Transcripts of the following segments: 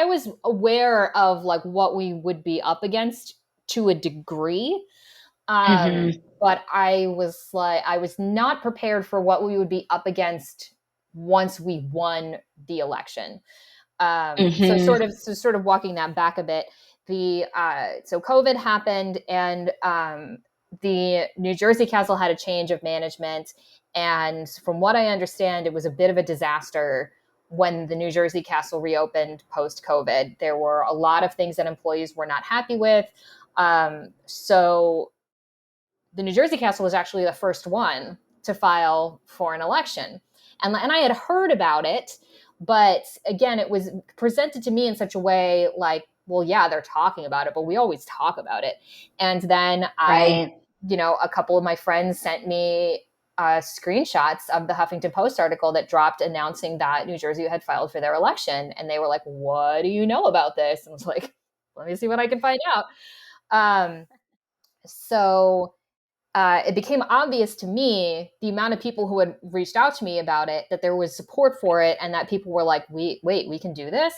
was aware of like what we would be up against to a degree. But I was not prepared for what we would be up against once we won the election. So sort of walking that back a bit, so COVID happened, and the New Jersey Castle had a change of management. And from what I understand, it was a bit of a disaster when the New Jersey Castle reopened post-COVID. There were a lot of things that employees were not happy with. So the New Jersey Castle was actually the first one to file for an election. And I had heard about it, but again, it was presented to me in such a way like, well, yeah, they're talking about it, but we always talk about it. And then a couple of my friends sent me screenshots of the Huffington Post article that dropped announcing that New Jersey had filed for their election. And they were like, what do you know about this? And I was like, let me see what I can find out. So it became obvious to me, the amount of people who had reached out to me about it, that there was support for it, and that people were like, wait, we can do this.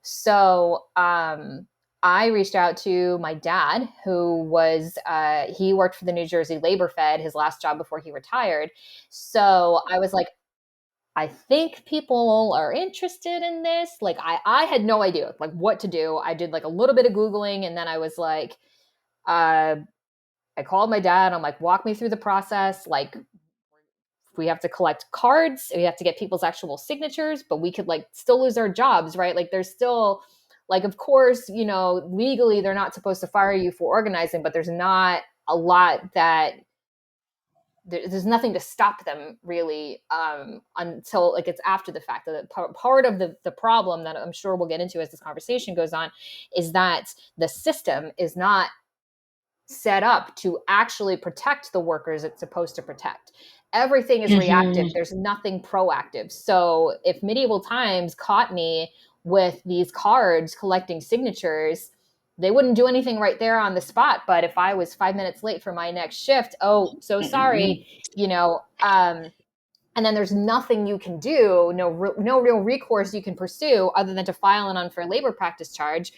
So I reached out to my dad, who was, he worked for the New Jersey Labor Fed, his last job before he retired. So I was like, I think people are interested in this. Like I had no idea like what to do. I did like a little bit of Googling, and then I was like, I called my dad. I'm like, walk me through the process. Like, we have to collect cards. We have to get people's actual signatures, but we could like still lose our jobs, right? Like there's still like, of course, legally they're not supposed to fire you for organizing, but there's not a lot that there's nothing to stop them really until like it's after the fact. That part of the problem that I'm sure we'll get into as this conversation goes on is that the system is not set up to actually protect the workers it's supposed to protect. Everything is reactive. There's nothing proactive. So if Medieval Times caught me with these cards collecting signatures, they wouldn't do anything right there on the spot. But if I was 5 minutes late for my next shift, oh, so sorry, and then there's nothing you can do, no real recourse you can pursue other than to file an unfair labor practice charge,